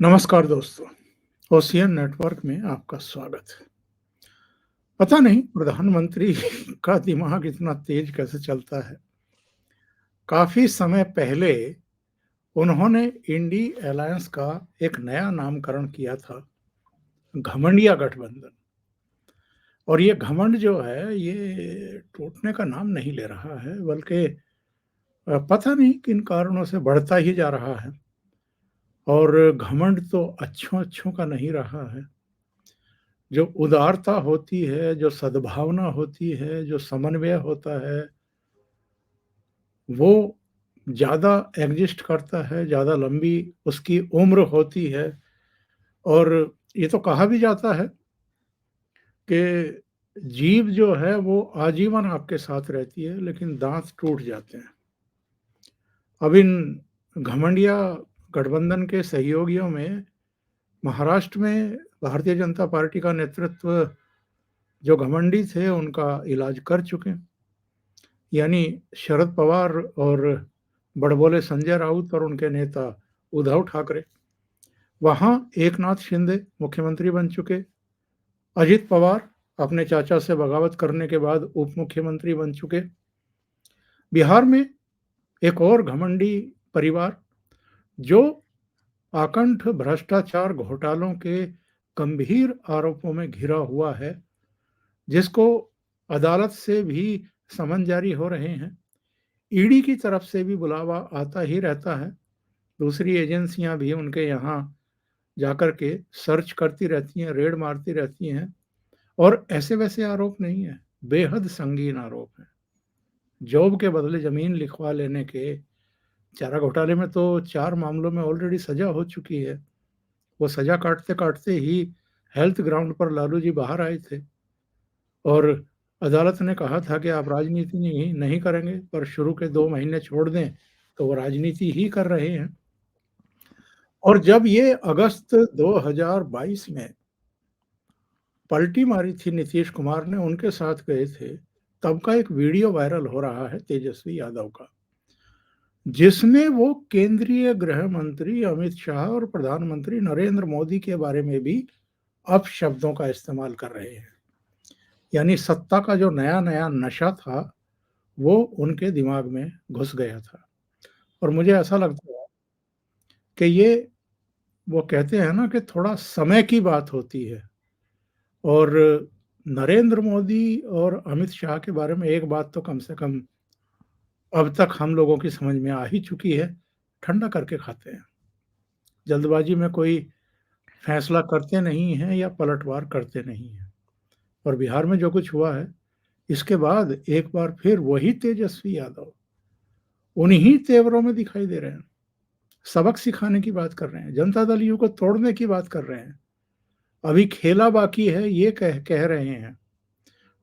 नमस्कार दोस्तों, ocean network में आपका स्वागत है। पता नहीं प्रधानमंत्री का दिमाग इतना तेज कैसे चलता है। काफ़ी समय पहले उन्होंने इंडी अलायंस का एक नया नामकरण किया था, घमंडिया गठबंधन। और ये घमंड जो है, ये टूटने का नाम नहीं ले रहा है, बल्कि पता नहीं किन कारणों से बढ़ता ही जा रहा है। और घमंड तो अच्छों-अच्छों का नहीं रहा है। जो उदारता होती है, जो सद्भावना होती है, जो समन्वय होता है, वो ज़्यादा एग्ज़िस्ट करता है, ज़्यादा लंबी उसकी उम्र होती है। और ये तो कहा भी जाता है कि जीभ जो है वो आजीवन आपके साथ रहती है, लेकिन दाँत टूट जाते हैं। अब इन घमंडिया गठबंधन के सहयोगियों में महाराष्ट्र में भारतीय जनता पार्टी का नेतृत्व जो घमंडी थे, उनका इलाज कर चुके हैं। यानी शरद पवार और बड़बोले संजय राउत और उनके नेता उद्धव ठाकरे। वहाँ एकनाथ शिंदे मुख्यमंत्री बन चुके। अजित पवार अपने चाचा से बगावत करने के बाद उप मुख्यमंत्री बन चुके। बिहार में एक और घमंडी परिवार जो आकंठ भ्रष्टाचार घोटालों के गंभीर आरोपों में घिरा हुआ है, जिसको अदालत से भी समन जारी हो रहे हैं। ईडी की तरफ से भी बुलावा आता ही रहता है। दूसरी एजेंसियां भी उनके यहाँ जाकर के सर्च करती रहती हैं, रेड मारती रहती हैं। और ऐसे-वैसे आरोप नहीं है, बेहद संगीन आरोप हैं। जॉब के बदले ज़मीन लिखवा लेने के चारा घोटाले में तो 4 मामलों में ऑलरेडी सज़ा हो चुकी है। वो सज़ा काटते-काटते ही हेल्थ ग्राउंड पर लालू जी बाहर आए थे और अदालत ने कहा था कि आप राजनीति नहीं नहीं करेंगे, पर शुरू के 2 महीने छोड़ दें, तो वो राजनीति ही कर रहे हैं। और जब ये अगस्त 2022 में पलटी मारी थी नीतीश कुमार ने, उनके साथ गए थे, तब का एक वीडियो वायरल हो रहा है तेजस्वी यादव का, जिसमें वो केंद्रीय गृह मंत्री अमित शाह और प्रधानमंत्री नरेंद्र मोदी के बारे में भी अपशब्दों का इस्तेमाल कर रहे हैं। यानी सत्ता का जो नया-नया नशा था, वो उनके दिमाग में घुस गया था। और मुझे ऐसा लगता है कि ये वो कहते हैं ना कि थोड़ा समय की बात होती है। और नरेंद्र मोदी और अमित शाह के बारे में एक बात तो कम से कम अब तक हम लोगों की समझ में आ ही चुकी है, ठंडा करके खाते हैं। जल्दबाजी में कोई फैसला करते नहीं हैं या पलटवार करते नहीं हैं। और बिहार में जो कुछ हुआ है, इसके बाद एक बार फिर वही तेजस्वी यादव उन्हीं तेवरों में दिखाई दे रहे हैं। सबक सिखाने की बात कर रहे हैं, जनता दल यू को तोड़ने की बात कर रहे हैं। अभी खेला बाकी है, ये कह कह रहे हैं।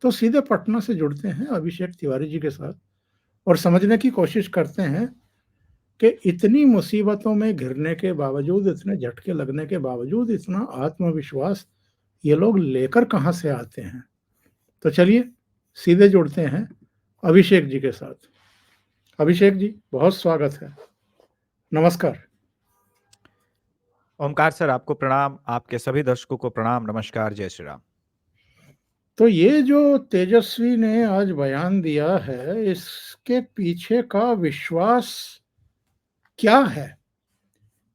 तो सीधे पटना से जुड़ते हैं अभिषेक तिवारी जी के साथ और समझने की कोशिश करते हैं कि इतनी मुसीबतों में घिरने के बावजूद, इतने झटके लगने के बावजूद इतना आत्मविश्वास ये लोग लेकर कहाँ से आते हैं। तो चलिए सीधे जुड़ते हैं अभिषेक जी के साथ। अभिषेक जी, बहुत स्वागत है। नमस्कार। ओमकार सर, आपको प्रणाम, आपके सभी दर्शकों को प्रणाम, नमस्कार, जय श्री राम। तो ये जो तेजस्वी ने आज बयान दिया है, इसके पीछे का विश्वास क्या है?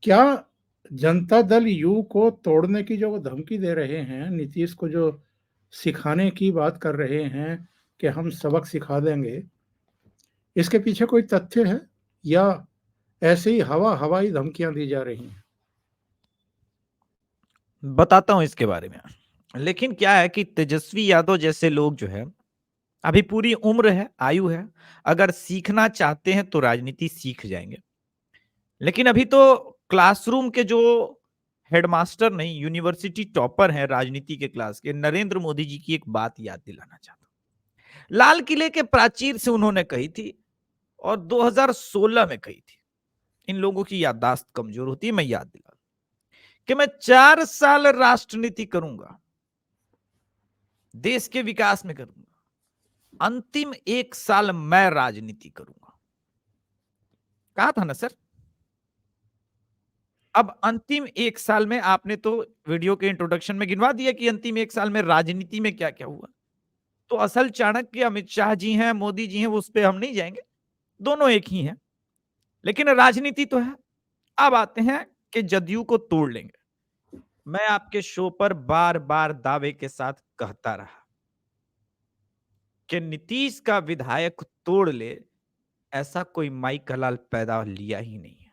क्या जनता दल यू को तोड़ने की जो वो धमकी दे रहे हैं, नीतीश को जो सिखाने की बात कर रहे हैं कि हम सबक सिखा देंगे, इसके पीछे कोई तथ्य है या ऐसे ही हवाई धमकियां दी जा रही हैं? बताता हूं इसके बारे में। लेकिन क्या है कि तेजस्वी यादव जैसे लोग जो है, अभी पूरी उम्र है, आयु है, अगर सीखना चाहते हैं तो राजनीति सीख जाएंगे। लेकिन अभी तो क्लासरूम के जो हेडमास्टर नहीं, यूनिवर्सिटी टॉपर हैं राजनीति के क्लास के, नरेंद्र मोदी जी की एक बात याद दिलाना चाहता हूं। लाल किले के प्राचीर से उन्होंने कही थी और 2016 में कही थी। इन लोगों की याददाश्त कमजोर होती है, मैं याद दिला कि मैं 4 साल राष्ट्रनीति करूंगा, देश के विकास में करूंगा, अंतिम 1 साल मैं राजनीति करूंगा। कहा था ना सर। अब अंतिम 1 साल में आपने तो वीडियो के इंट्रोडक्शन में गिनवा दिया कि अंतिम 1 साल में राजनीति में क्या-क्या हुआ। तो असल चाणक्य अमित शाह जी हैं, मोदी जी हैं, उस पे हम नहीं जाएँगे। दोनों एक ही हैं। लेकिन राजनीति तो है। अब आते हैं कि जदयू को तोड़ लेंगे। मैं आपके शो पर बार-बार दावे के साथ कहता रहा कि नीतीश का विधायक तोड़ ले, ऐसा कोई माई का लाल पैदा लिया ही नहीं है।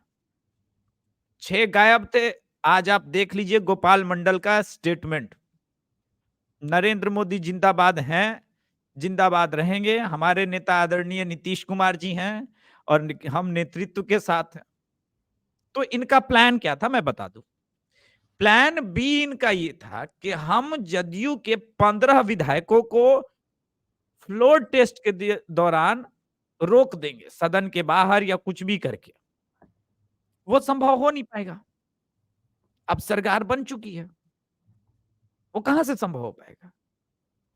6 गायब थे, आज आप देख लीजिए गोपाल मंडल का स्टेटमेंट। नरेंद्र मोदी जिंदाबाद हैं, जिंदाबाद रहेंगे, हमारे नेता आदरणीय नीतीश कुमार जी हैं और हम नेतृत्व के साथ हैं। तो इनका प्लान क्या था मैं बता दूं। प्लान बी इनका ये था कि हम जदयू के 15 विधायकों को फ्लोर टेस्ट के दौरान रोक देंगे, सदन के बाहर या कुछ भी करके। वो संभव हो नहीं पाएगा। अब सरकार बन चुकी है, वो कहां से संभव हो पाएगा।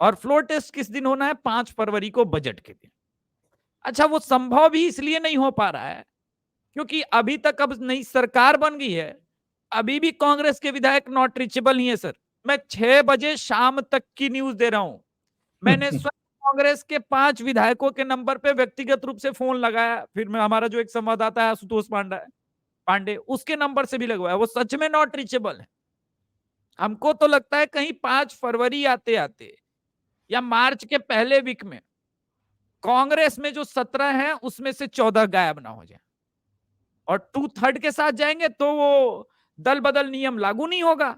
और फ्लोर टेस्ट किस दिन होना है? 5 फरवरी को, बजट के दिन। अच्छा, वो संभव भी इसलिए नहीं हो पा रहा है क्योंकि अभी तक अब नई सरकार बन गई है, अभी भी कांग्रेस के विधायक नॉट रीचेबल नहीं है सर। मैं 6 बजे शाम तक की न्यूज दे रहा हूं। मैंने स्वयं कांग्रेस के 5 विधायकों के नंबर पे व्यक्तिगत रूप से फोन लगाया, फिर मैं हमारा जो एक संवाददाता है आशुतोष पांडे, उसके नंबर से भी लगवाया, वो सच में नॉट रीचेबल है। हमको तो लगता है कहीं 5 फरवरी आते आते या मार्च के पहले वीक में कांग्रेस में जो 17 हैं उसमें से 14 गायब ना हो जाए और 2/3 के साथ जाएंगे तो वो दल बदल नियम लागू नहीं होगा,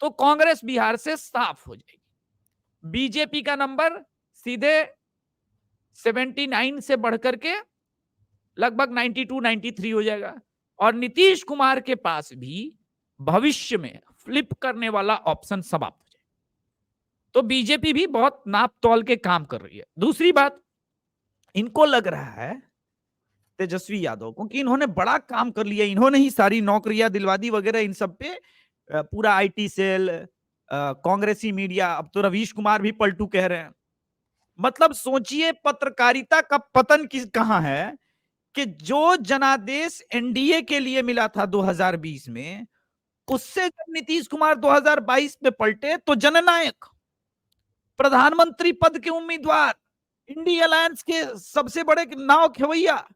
तो कांग्रेस बिहार से साफ हो जाएगी। बीजेपी का नंबर सीधे 79 से बढ़कर के लगभग 92 93 हो जाएगा और नीतीश कुमार के पास भी भविष्य में फ्लिप करने वाला ऑप्शन समाप्त हो जाएगा। तो बीजेपी भी बहुत नाप तौल के काम कर रही है। दूसरी बात, इनको लग रहा है तेजस्वी यादव को कि इन्होंने बड़ा काम कर लिया, इन्होंने ही सारी नौकरियां दिलवा दी वगैरह, इन सब पे पूरा आईटी सेल, कांग्रेसी मीडिया, अब तो रवीश कुमार भी पलटू कह रहे हैं। मतलब सोचिए पत्रकारिता का पतन किस कहां है कि जो जनादेश एनडीए के लिए मिला था 2020 में, उससे जब नीतीश कुमार 2022 में पलटे तो जननायक, प्रधानमंत्री पद के उम्मीदवार, इंडिया अलायंस के सबसे बड़े नाव खेवैया,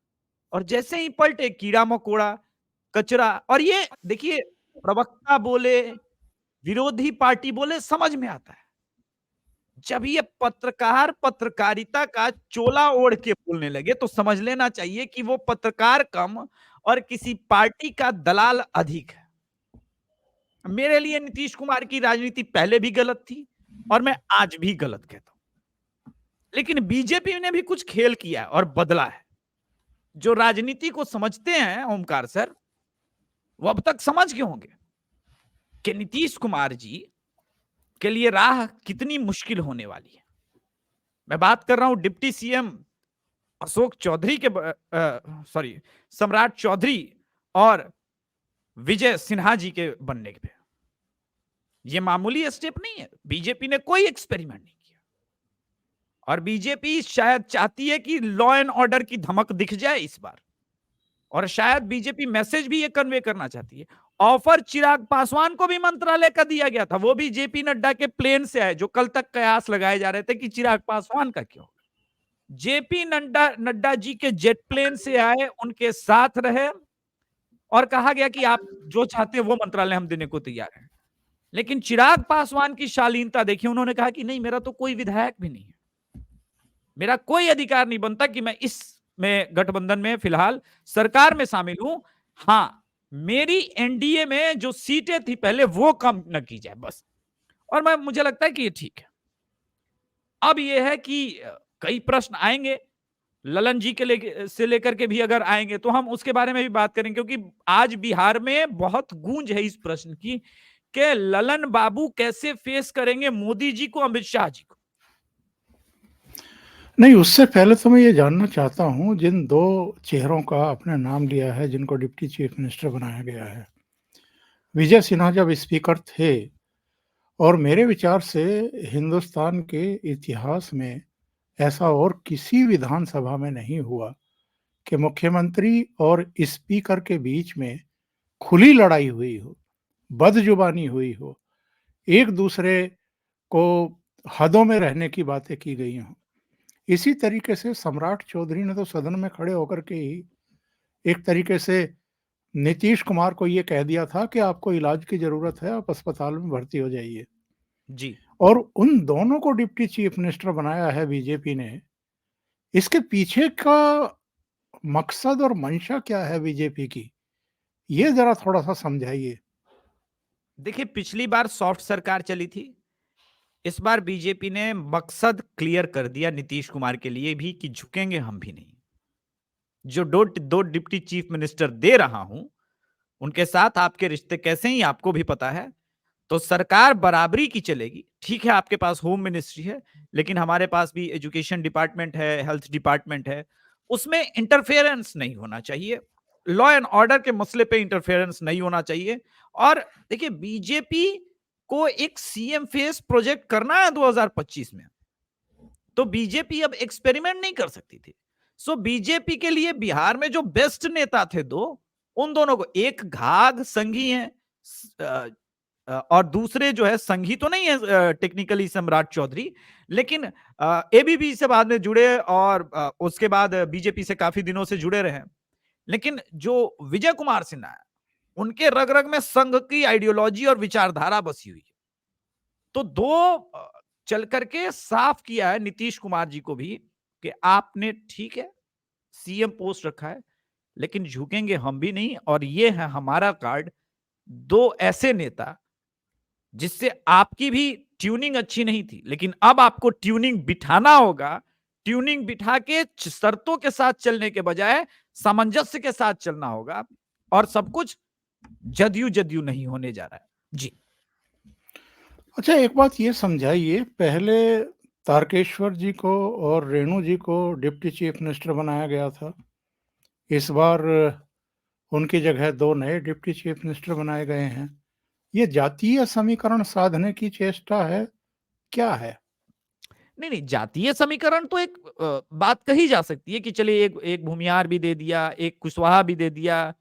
और जैसे ही पलटे कीड़ा मकोड़ा, कचरा। और ये देखिए, प्रवक्ता बोले, विरोधी पार्टी बोले, समझ में आता है। जब ये पत्रकार पत्रकारिता का चोला ओढ़ के बोलने लगे तो समझ लेना चाहिए कि वो पत्रकार कम और किसी पार्टी का दलाल अधिक है। मेरे लिए नीतीश कुमार की राजनीति पहले भी गलत थी और मैं आज भी गलत कहता हूं, लेकिन बीजेपी ने भी कुछ खेल किया और बदला है। जो राजनीति को समझते हैं ओमकार सर, वो अब तक समझ गए होंगे कि नीतीश कुमार जी के लिए राह कितनी मुश्किल होने वाली है। मैं बात कर रहा हूं डिप्टी सीएम अशोक चौधरी के सॉरी सम्राट चौधरी और विजय सिन्हा जी के बनने पे। ये मामूली स्टेप नहीं है, बीजेपी ने कोई एक्सपेरिमेंट नहीं किया और बीजेपी शायद चाहती है कि लॉ एंड ऑर्डर की धमक दिख जाए इस बार, और शायद बीजेपी मैसेज भी ये कन्वे करना चाहती है। ऑफर चिराग पासवान को भी मंत्रालय का दिया गया था, वो भी जेपी नड्डा के प्लेन से आए, जो कल तक कयास लगाए जा रहे थे कि चिराग पासवान का क्यों। जेपी नड्डा जी के जेट प्लेन से आए, उनके साथ रहे और कहा गया कि आप जो चाहते हैं वो मंत्रालय हम देने को तैयार हैं। लेकिन चिराग पासवान की शालीनता देखिए, उन्होंने कहा कि नहीं, मेरा तो कोई विधायक भी नहीं है, मेरा कोई अधिकार नहीं बनता कि मैं इस में गठबंधन में फिलहाल सरकार में शामिल हूं। हां, मेरी एनडीए में जो सीटें थी पहले वो कम न की जाए बस। और मुझे लगता है कि ये ठीक है। अब ये है कि कई प्रश्न आएंगे ललन जी के से लेकर के भी, अगर आएंगे तो हम उसके बारे में भी बात करेंगे, क्योंकि आज बिहार में बहुत गूंज है इस प्रश्न की कि ललन बाबू कैसे फेस करेंगे मोदी जी को, अमित शाह जी को। नहीं, उससे पहले तो मैं ये जानना चाहता हूँ, जिन 2 चेहरों का आपने नाम लिया है जिनको डिप्टी चीफ मिनिस्टर बनाया गया है, विजय सिन्हा जब स्पीकर थे, और मेरे विचार से हिंदुस्तान के इतिहास में ऐसा और किसी विधानसभा में नहीं हुआ कि मुख्यमंत्री और स्पीकर के बीच में खुली लड़ाई हुई हो, बदजुबानी हुई हो, एक-दूसरे को हदों में रहने की बातें की गई हों। इसी तरीके से सम्राट चौधरी ने तो सदन में खड़े होकर के ही एक तरीके से नीतीश कुमार को ये कह दिया था कि आपको इलाज की ज़रूरत है, आप अस्पताल में भर्ती हो जाइए। जी। और उन दोनों को डिप्टी चीफ मिनिस्टर बनाया है बीजेपी ने। इसके पीछे का मकसद और मंशा क्या है बीजेपी की? ये ज़रा थोड़ा-सा समझाइए। देखिए, पिछली बार सॉफ्ट सरकार चली थी। इस बार बीजेपी ने मकसद क्लियर कर दिया नीतीश कुमार के लिए भी कि झुकेंगे हम भी नहीं। जो दो डिप्टी चीफ मिनिस्टर दे रहा हूं, उनके साथ आपके रिश्ते कैसे हैं, आपको भी पता है। तो सरकार बराबरी की चलेगी। ठीक है, आपके पास होम मिनिस्ट्री है, लेकिन हमारे पास भी एजुकेशन डिपार्टमेंट है, हेल्थ डिपार्टमेंट है। उसमें इंटरफेरेंस नहीं होना चाहिए। लॉ एंड ऑर्डर के मसले पे इंटरफेरेंस नहीं होना चाहिए। और देखिए, बीजेपी को एक सीएम फेस प्रोजेक्ट करना है 2025 में, तो बीजेपी अब एक्सपेरिमेंट नहीं कर सकती थी। सो बीजेपी के लिए बिहार में जो बेस्ट नेता थे दो, उन दोनों को, एक घाघ संघी है, और दूसरे जो है संघी तो नहीं है टेक्निकली सम्राट चौधरी, लेकिन एबीवी से बाद में जुड़े और उसके बाद बीजेपी से काफी दिनों से जुड़े रहे। लेकिन जो विजय कुमार सिन्हा है, उनके रग रग में संघ की आइडियोलॉजी और विचारधारा बसी हुई है। तो चल करके साफ किया है नीतीश कुमार जी को भी कि आपने, ठीक है, सीएम पोस्ट रखा है, लेकिन झुकेंगे हम भी नहीं। और ये है हमारा कार्ड, दो ऐसे नेता जिससे आपकी भी ट्यूनिंग अच्छी नहीं थी, लेकिन अब आपको ट्यूनिंग बिठाना होगा। ट्यूनिंग बिठा के शर्तों के साथ चलने के बजाय सामंजस्य के साथ चलना होगा। और सब कुछ जदयू जदयू नहीं होने जा रहा है। जी। अच्छा, एक बात ये समझाइए, पहले तारकेश्वर जी को और रेणु जी को डिप्टी चीफ मिनिस्टर बनाया गया था। इस बार उनकी जगह 2 नए डिप्टी चीफ मिनिस्टर बनाए गए हैं। ये जातीय समीकरण साधने की चेष्टा है, क्या है? नहीं, नहीं, जातीय समीकरण तो एक बात कही जा सकती है कि चलिए एक एक भूमिहार भी दे दिया, एक कुशवाहा भी दे दिया,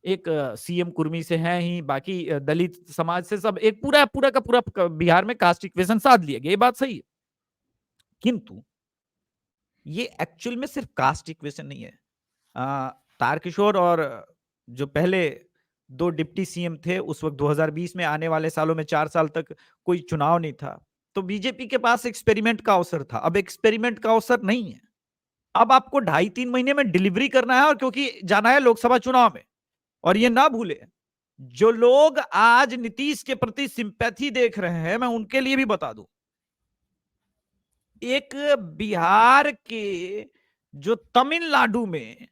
एक सीएम कुर्मी से हैं ही, बाकी दलित समाज से सब, एक पूरा पूरा का पूरा बिहार में कास्ट इक्वेशन साध लिया गया। ये बात सही है, किंतु ये एक्चुअल में सिर्फ कास्ट इक्वेशन नहीं है। तारकिशोर और जो पहले दो डिप्टी सीएम थे उस वक्त 2020 में, आने वाले सालों में 4 साल तक कोई चुनाव नहीं था, तो बीजेपी के पास एक्सपेरिमेंट का अवसर था। अब एक्सपेरिमेंट का अवसर नहीं है। अब आपको 2.5-3 महीने में डिलीवरी करना है, और क्योंकि जाना है लोकसभा चुनाव में। और ये ना भूले, जो लोग आज नीतीश के प्रति सिंपैथी देख रहे हैं, मैं उनके लिए भी बता दूं, एक बिहार के जो तमिलनाडु में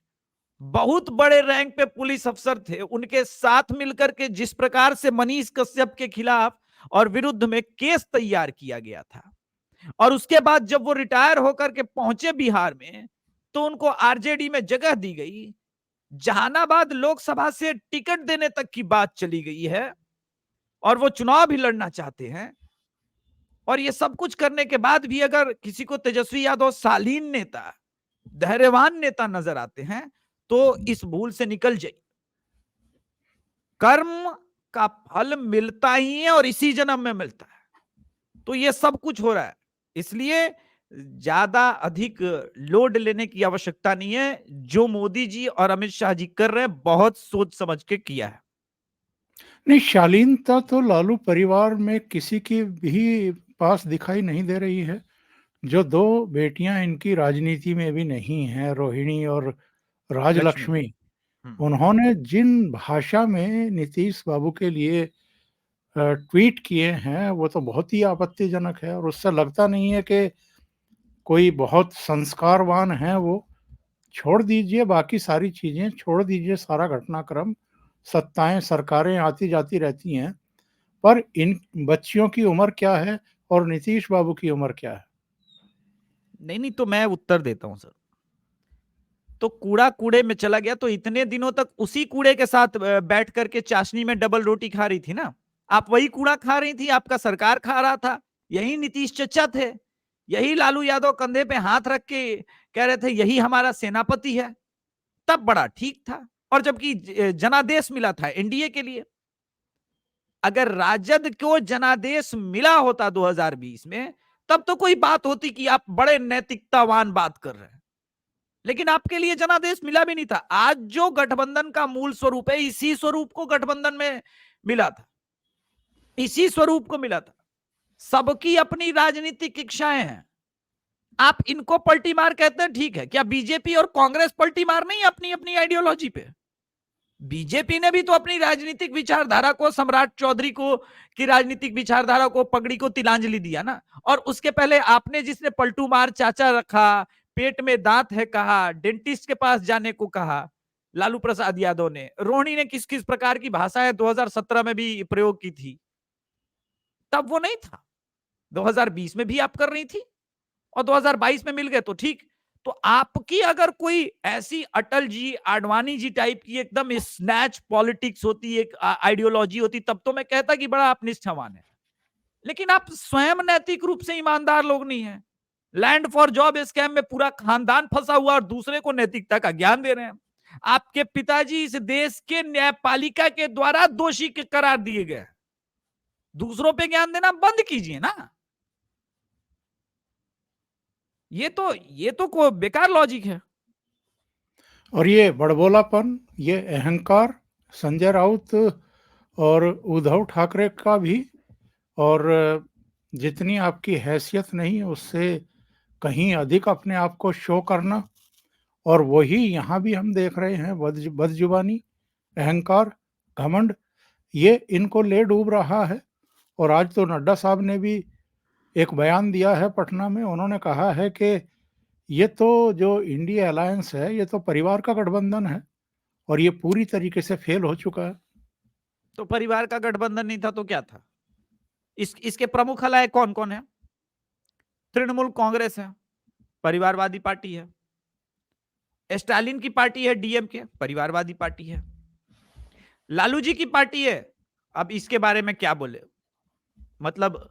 बहुत बड़े रैंक पे पुलिस अफसर थे, उनके साथ मिलकर के जिस प्रकार से मनीष कश्यप के खिलाफ और विरुद्ध में केस तैयार किया गया था, और उसके बाद जब वो रिटायर होकर के पहुंचे बिहार में, तो उनको आरजेडी में जगह दी गई। जहानाबाद लोकसभा से टिकट देने तक की बात चली गई है, और वो चुनाव भी लड़ना चाहते हैं। और ये सब कुछ करने के बाद भी अगर किसी को तेजस्वी यादव शालीन नेता, धैर्यवान नेता नजर आते हैं, तो इस भूल से निकल जाइए। कर्म का फल मिलता ही है, और इसी जन्म में मिलता है। तो ये सब कुछ हो रहा है, इसलिए ज्यादा अधिक लोड लेने की आवश्यकता नहीं है। जो मोदी जी और अमित शाह जी कर रहे हैं, बहुत सोच समझ के किया है। नहीं, शालीनता तो लालू परिवार में किसी की भी पास दिखाई नहीं दे रही है। जो 2 बेटियाँ इनकी राजनीति में भी नहीं हैं, रोहिणी और लक्ष्मी। राजलक्ष्मी, उन्होंने जिन भाषा में नीतीश बाबू के लिए ट्वीट किए हैं, वो तो बहुत ही आपत्तिजनक है, और उससे लगता नहीं है कि कोई बहुत संस्कारवान हैं वो। छोड़ दीजिए बाकी सारी चीज़ें, छोड़ दीजिए सारा घटनाक्रम, सत्ताएँ, सरकारें आती-जाती रहती हैं, पर इन बच्चियों की उम्र क्या है और नीतीश बाबू की उम्र क्या है? नहीं, नहीं, तो मैं उत्तर देता हूं सर। तो कूड़ा कूड़े में चला गया, तो इतने दिनों तक उसी कूड़े के साथ बैठ करके चाशनी में डबल रोटी खा रही थी ना। आप वही कूड़ा खा रही थी, आपका सरकार खा रहा था। यही नीतीश चचा थे, यही लालू यादव कंधे पे हाथ रख के कह रहे थे यही हमारा सेनापति है। तब बड़ा ठीक था। और जबकि जनादेश मिला था एनडीए के लिए। अगर राजद को जनादेश मिला होता 2020 में, तब तो कोई बात होती कि आप बड़े नैतिकतावान बात कर रहे हैं, लेकिन आपके लिए जनादेश मिला भी नहीं था। आज जो गठबंधन का मूल स्वरूप है, इसी स्वरूप को गठबंधन में मिला था, इसी स्वरूप को मिला था। सबकी अपनी राजनीतिक इच्छाएं हैं। आप इनको पलटी मार कहते हैं, ठीक है। क्या बीजेपी और कांग्रेस पलटी मार नहीं अपनी अपनी आइडियोलॉजी पे? बीजेपी ने भी तो अपनी राजनीतिक विचारधारा को, सम्राट चौधरी को की राजनीतिक विचारधारा को, पगड़ी को तिलांजलि दिया ना। और उसके पहले आपने जिसने पलटू मार चाचा रखा, पेट में दांत है कहा, डेंटिस्ट के पास जाने को कहा, लालू प्रसाद यादव ने, रोहिणी ने किस किस प्रकार की भाषाएं 2017 में भी प्रयोग की थी, तब वो नहीं था। 2020 में भी आप कर रही थी और 2022 में मिल गए तो ठीक। तो आपकी अगर कोई ऐसी अटल जी, आडवाणी जी टाइप की एकदम स्नैच पॉलिटिक्स होती, एक आइडियोलॉजी होती, तब तो मैं कहता कि बड़ा आप निष्ठावान है। लेकिन आप स्वयं नैतिक रूप से ईमानदार लोग नहीं है। लैंड फॉर जॉब स्कैम में पूरा खानदान फंसा हुआ और दूसरे को नैतिकता का ज्ञान दे रहे हैं। आपके पिताजी इस देश के न्यायपालिका के द्वारा दोषी करार दिए गए। दूसरों पे ज्ञान देना बंद कीजिए ना। ये तो कोई बेकार लॉजिक है। और ये बड़बोलापन, ये अहंकार संजय राउत और उद्धव ठाकरे का भी, और जितनी आपकी हैसियत नहीं उससे कहीं अधिक अपने आप को शो करना, और वही यहाँ भी हम देख रहे हैं, बदजुबानी, अहंकार, घमंड, ये इनको ले डूब रहा है। और आज तो नड्डा साहब ने भी एक बयान दिया है पटना में, उन्होंने कहा है कि ये तो जो इंडिया अलायंस है, ये तो परिवार का गठबंधन है और ये पूरी तरीके से फेल हो चुका है। तो परिवार का गठबंधन नहीं था तो क्या था? इसके प्रमुख हलाए कौन कौन है? तृणमूल कांग्रेस है, परिवारवादी पार्टी है। स्टालिन की पार्टी है डीएमके, परिवारवादी पार्टी है। लालू जी की पार्टी है। अब इसके बारे में क्या बोले, मतलब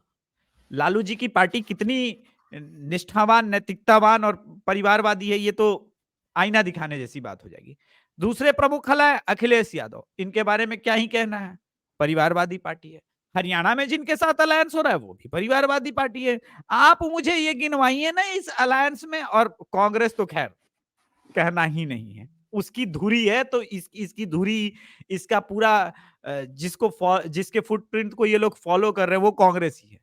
लालू जी की पार्टी कितनी निष्ठावान, नैतिकतावान और परिवारवादी है, ये तो आईना दिखाने जैसी बात हो जाएगी। दूसरे प्रमुख हला है अखिलेश यादव, इनके बारे में क्या ही कहना है, परिवारवादी पार्टी है। हरियाणा में जिनके साथ अलायंस हो रहा है वो भी परिवारवादी पार्टी है। आप मुझे ये गिनवाइए ना इस अलायंस में। और कांग्रेस तो खैर कहना ही नहीं है, उसकी धुरी है तो इसकी धुरी, इसका पूरा जिसके फुटप्रिंट को ये लोग फॉलो कर रहे हैं वो कांग्रेस ही है।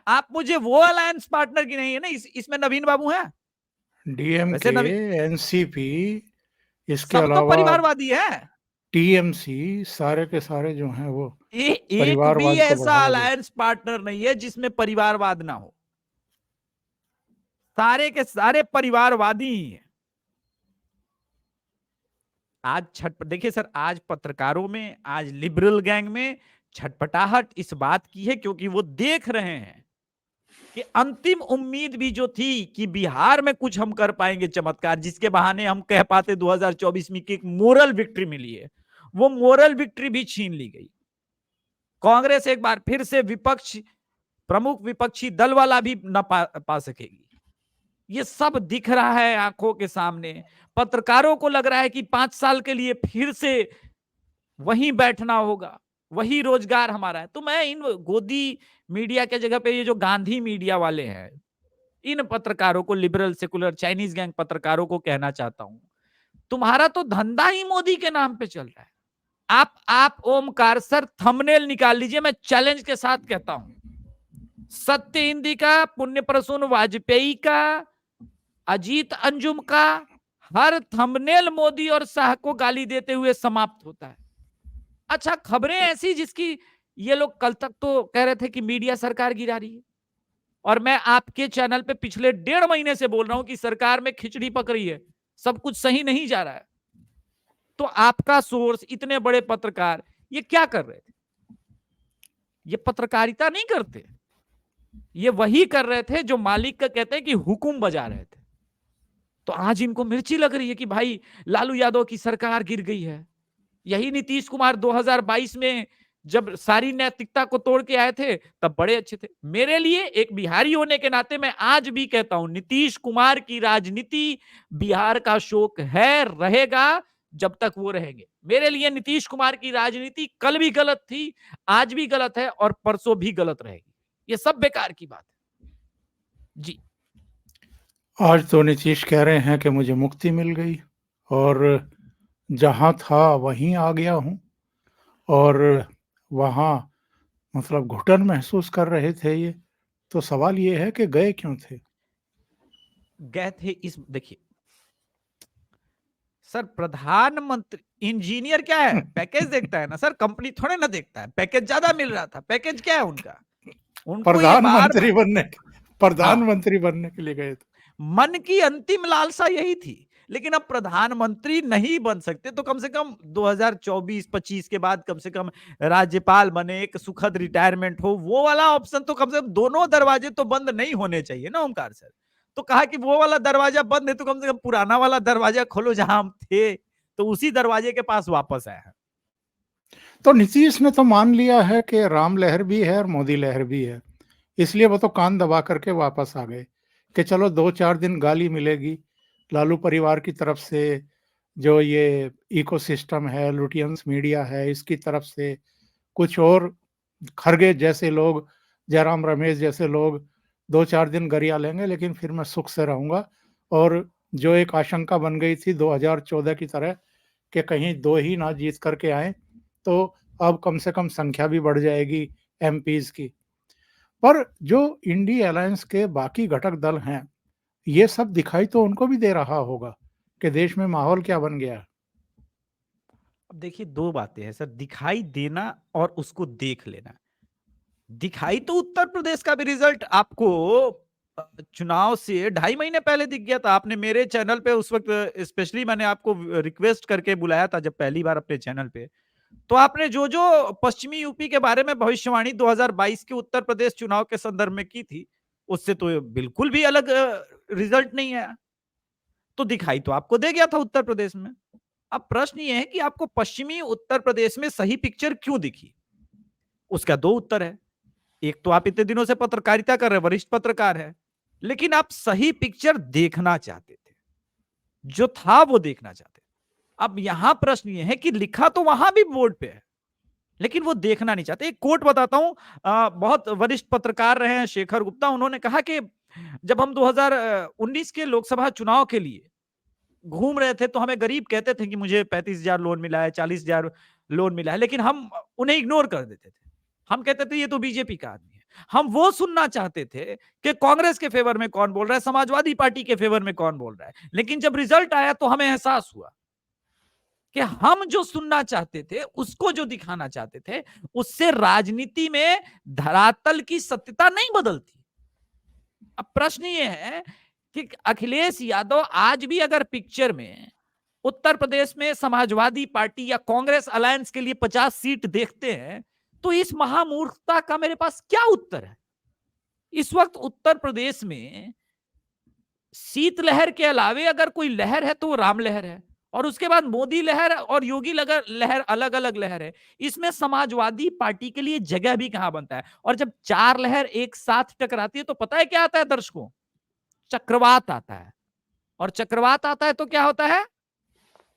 आप मुझे वो अलायंस पार्टनर की नहीं है ना, इसमें नवीन बाबू है, वैसे डीएमके, नवीन, एनसीपी, इसके सब तो अलावा परिवारवादी है। टीएमसी, सारे के सारे जो हैं वो एक भी परिवारवाद को ऐसा बढ़ावा दे। अलायंस पार्टनर नहीं है जिसमें परिवारवाद ना हो, सारे के सारे परिवारवादी ही है। आज देखिए सर, आज पत्रकारों में, आज लिबरल गैंग में छटपटाहट इस बात की है क्योंकि वो देख रहे हैं कि अंतिम उम्मीद भी जो थी कि बिहार में कुछ हम कर पाएंगे चमत्कार, जिसके बहाने हम कह पाते 2024 में कि एक मोरल विक्ट्री मिली है, वो मोरल विक्ट्री भी छीन ली गई। कांग्रेस एक बार फिर से विपक्ष, प्रमुख विपक्षी दल वाला भी न पा सकेगी। ये सब दिख रहा है आंखों के सामने। पत्रकारों को लग रहा है कि 5 साल के लिए फिर से वहीं बैठना होगा, वही रोजगार हमारा है। तो मैं इन गोदी मीडिया के जगह पे ये जो गांधी मीडिया वाले हैं, इन पत्रकारों को, लिबरल सेकुलर चाइनीज गैंग पत्रकारों को कहना चाहता हूं, तुम्हारा तो धंधा ही मोदी के नाम पे चल रहा है। आप ओमकार सर थंबनेल निकाल लीजिए, मैं चैलेंज के साथ कहता हूं, सत्य हिंदी का, पुण्य प्रसून वाजपेयी का, अजीत अंजुम का, हर थंबनेल मोदी और शाह को गाली देते हुए समाप्त होता है। अच्छा, खबरें ऐसी जिसकी ये लोग कल तक तो कह रहे थे कि मीडिया सरकार गिरा रही है, और मैं आपके चैनल पे पिछले 1.5 महीने से बोल रहा हूं कि सरकार में खिचड़ी पक रही है, सब कुछ सही नहीं जा रहा है। तो आपका सोर्स, इतने बड़े पत्रकार, ये क्या कर रहे थे? ये पत्रकारिता नहीं करते, ये वही कर रहे थे जो मालिक का कहते हैं कि हुकुम बजा रहे थे। तो आज इनको मिर्ची लग रही है कि भाई लालू यादव की सरकार गिर गई है। यही नीतीश कुमार 2022 में जब सारी नैतिकता को तोड़ के आए थे तब बड़े अच्छे थे। मेरे लिए एक बिहारी होने के नाते मैं आज भी कहता हूं, नीतीश कुमार की राजनीति बिहार का शोक है, रहेगा। जब तक वो रहेंगे। मेरे लिए नीतीश कुमार की राजनीति कल भी गलत थी, आज भी गलत है और परसों भी गलत रहेगी। ये सब बेकार की बात है। जी। आज तो नीतीश कह रहे हैं कि मुझे मुक्ति मिल गई और जहाँ था वहीं आ गया हूँ और वहाँ मतलब घुटन महसूस कर रहे थे ये। तो सवाल ये है कि गए क्यों थे? गए थे इस देखिए सर, प्रधानमंत्री इंजीनियर क्या है, पैकेज देखता है ना सर, कंपनी थोड़े ना देखता है। पैकेज ज्यादा मिल रहा था, पैकेज क्या है उनका, उनको ये बार प्रधानमंत्री बनने हाँ, प्रधानमंत्री बनने के लिए गए थे। मन की अंतिम लालसा यही थी। लेकिन अब प्रधानमंत्री नहीं बन सकते तो कम से कम 2024-25 के बाद कम से कम राज्यपाल बने, एक सुखद रिटायरमेंट हो, वो वाला ऑप्शन तो कम से कम, दोनों दरवाजे तो बंद नहीं होने चाहिए ना ओमकार सर। तो कहा कि वो वाला दरवाजा बंद है तो कम से कम पुराना वाला दरवाजा खोलो जहां हम थे, तो उसी दरवाजे के पास वापस आए हैं। तो नीतीश ने तो मान लिया है कि राम लहर भी है और मोदी लहर भी है, इसलिए वो तो कान दबा करके वापस आ गए कि चलो 2-4 दिन गाली मिलेगी लालू परिवार की तरफ से, जो ये इकोसिस्टम है, लुटियंस मीडिया है, इसकी तरफ से कुछ और खरगे जैसे लोग, जयराम रमेश जैसे लोग 2-4 दिन गरिया लेंगे, लेकिन फिर मैं सुख से रहूँगा। और जो एक आशंका बन गई थी 2014 की तरह कि कहीं 2 ही ना जीत करके आएँ, तो अब कम से कम संख्या भी बढ़ जाएगी एमपीज़ की। पर जो इंडी अलायंस के बाकी घटक दल हैं, ये सब दिखाई तो उनको भी दे रहा होगा कि देश में माहौल क्या बन गया है। अब देखिए दो बातें हैं सर, दिखाई देना और उसको देख लेना। दिखाई तो उत्तर प्रदेश का भी रिजल्ट आपको चुनाव से 2.5 महीने पहले दिख गया था। आपने मेरे चैनल पे उस वक्त स्पेशली मैंने आपको रिक्वेस्ट करके बुलाया था जब पहली बार अपने चैनल पे, तो आपने जो जो पश्चिमी यूपी के बारे में भविष्यवाणी 2022 के उत्तर प्रदेश चुनाव के संदर्भ में की थी, उससे तो बिल्कुल भी अलग रिजल्ट नहीं आया। तो दिखाई तो आपको दे गया था उत्तर प्रदेश में। अब प्रश्न ये है कि आपको पश्चिमी उत्तर प्रदेश में सही पिक्चर क्यों दिखी? उसका दो उत्तर है। एक तो आप इतने दिनों से पत्रकारिता कर रहे हैं, वरिष्ठ पत्रकार है, लेकिन आप सही पिक्चर देखना चाहते थे, जो था वो देखना चाहते थे। अब यहां प्रश्न ये है कि लिखा तो वहां भी बोर्ड पे है, लेकिन वो देखना नहीं चाहते। एक कोट बताता हूं, बहुत वरिष्ठ पत्रकार रहे हैं शेखर गुप्ता, उन्होंने कहा कि जब हम 2019 के लोकसभा चुनाव के लिए घूम रहे थे तो हमें गरीब कहते थे कि मुझे 35,000 लोन मिला है, 40,000 लोन मिला है, लेकिन हम उन्हें इग्नोर कर देते थे। हम कहते थे ये तो बीजेपी का आदमी है। हम वो सुनना चाहते थे कि कांग्रेस के फेवर में कौन बोल रहा है, समाजवादी पार्टी के फेवर में कौन बोल रहा है। लेकिन जब रिजल्ट आया तो हमें एहसास हुआ कि हम जो सुनना चाहते थे, उसको जो दिखाना चाहते थे, उससे राजनीति में धरातल की सत्यता नहीं बदलती। अब प्रश्न ये है कि अखिलेश यादव आज भी अगर पिक्चर में उत्तर प्रदेश में समाजवादी पार्टी या कांग्रेस अलायंस के लिए 50 सीट देखते हैं, तो इस महामूर्खता का मेरे पास क्या उत्तर है? इस वक्त उत्तर प्रदेश में शीतलहर के अलावे अगर कोई लहर है तो वो राम लहर है, और उसके बाद मोदी लहर और योगी लहर अलग अलग लहर है। इसमें समाजवादी पार्टी के लिए जगह भी कहां बनता है? और जब चार लहर एक साथ टकराती है तो पता है क्या आता है दर्शकों? चक्रवात आता है। और चक्रवात आता है तो क्या होता है?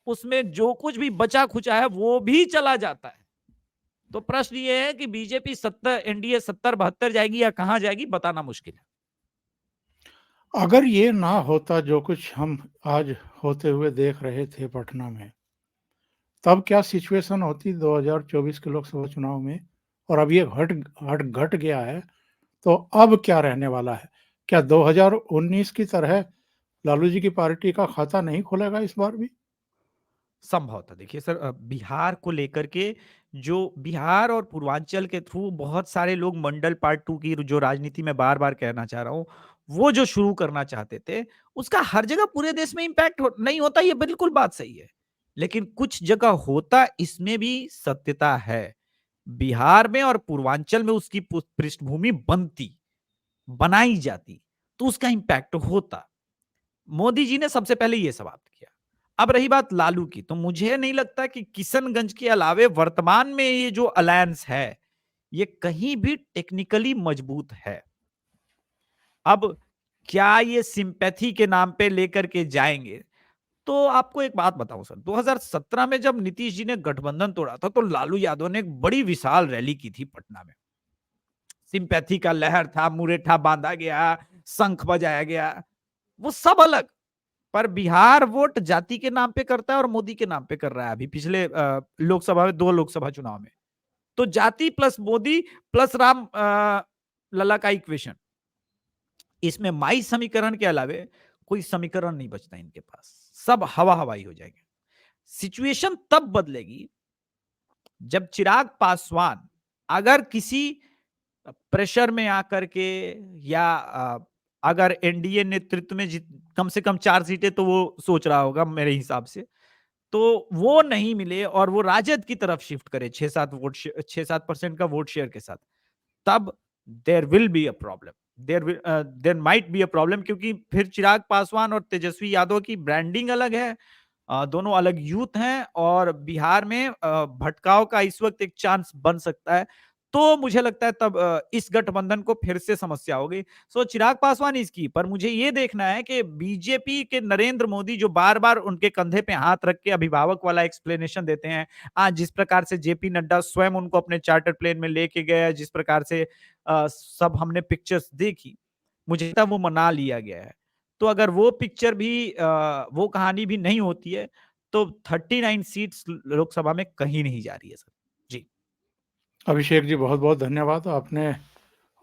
उसमें जो कुछ भी बचा खुचा है वो भी चला जाता है। तो प्रश्न ये है कि बीजेपी 70, एनडीए 70-72 जाएगी या कहां जाएगी, बताना मुश्किल है। अगर ये ना होता जो कुछ हम आज होते हुए देख रहे थे पटना में, तब क्या सिचुएशन होती 2024 के लोकसभा चुनाव में? और अब ये घट गया है, तो अब क्या रहने वाला है? क्या 2019 की तरह लालू जी की पार्टी का खाता नहीं खुलेगा इस बार भी? संभव था। देखिए सर, बिहार को लेकर के जो बिहार और पूर्वांचल के थ्रू बहुत सारे लोग मंडल पार्ट 2 की जो राजनीति में बार-बार कहना चाह रहा हूँ, वो जो शुरू करना चाहते थे, उसका हर जगह पूरे देश में इम्पैक्ट नहीं होता, ये बिल्कुल बात सही है। लेकिन कुछ जगह होता, इसमें भी सत्यता है। बिहार में और पूर्वांचल में उसकी पृष्ठभूमि बनती, बनाई जाती, तो उसका इम्पैक्ट होता। मोदी जी ने सबसे पहले ये समाप्त किया। अब रही बात लालू की, तो मुझे नहीं लगता कि किशनगंज के अलावे वर्तमान में ये जो अलायंस है, ये कहीं भी टेक्निकली मजबूत है। अब क्या ये सिंपैथी के नाम पे लेकर के जाएंगे, तो आपको एक बात बताऊं सर, 2017 में जब नीतीश जी ने गठबंधन तोड़ा था तो लालू यादव ने एक बड़ी विशाल रैली की थी पटना में। सिंपैथी का लहर था, मुरेठा बांधा गया, शंख बजाया गया, वो सब अलग। पर बिहार वोट जाति के नाम पे करता है और मोदी के नाम पे कर रहा है अभी पिछले लोकसभा में, 2 लोकसभा चुनाव में। तो जाति प्लस मोदी प्लस राम लला का इक्वेशन, इसमें माई समीकरण के अलावे कोई समीकरण नहीं बचता इनके पास, सब हवा हवाई हो जाएंगे। सिचुएशन तब बदलेगी जब चिराग पासवान अगर किसी प्रेशर में आकर के, या अगर एनडीए नेतृत्व में कम से कम 4 सीटें तो वो सोच रहा होगा मेरे हिसाब से, तो वो नहीं मिले और वो राजद की तरफ शिफ्ट करे 6-7% का वोट शेयर के साथ, तब there will be a problem, there might be a problem, क्योंकि फिर चिराग पासवान और तेजस्वी यादव की ब्रांडिंग अलग है, दोनों अलग यूथ हैं और बिहार में भटकाव का इस वक्त एक चांस बन सकता है। तो मुझे लगता है तब इस गठबंधन को फिर से समस्या होगी। सो चिराग पासवान इसकी, पर मुझे ये देखना है कि बीजेपी के नरेंद्र मोदी जो बार-बार उनके कंधे पे हाथ रख के अभिभावक वाला एक्सप्लेनेशन देते हैं, आज जिस प्रकार से जेपी नड्डा स्वयं उनको अपने चार्टर प्लेन में लेके गए, जिस प्रकार से सब हमने पिक्चर्स देखी, मुझे लगता है वो मना लिया गया है। तो अगर वो पिक्चर भी वो कहानी भी नहीं होती है, तो 39 सीट्स लोकसभा में कहीं नहीं जा रही है सर। जी। अभिषेक जी, बहुत-बहुत धन्यवाद। आपने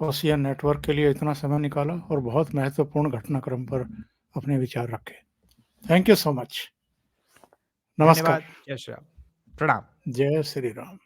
होशियार नेटवर्क के लिए इतना समय निकाला और बहुत महत्वपूर्ण घटनाक्रम पर अपने विचार रखे। Thank you so much. नमस्कार। धन्यवाद। जय श्री राम। प्रणाम। जय श्री राम।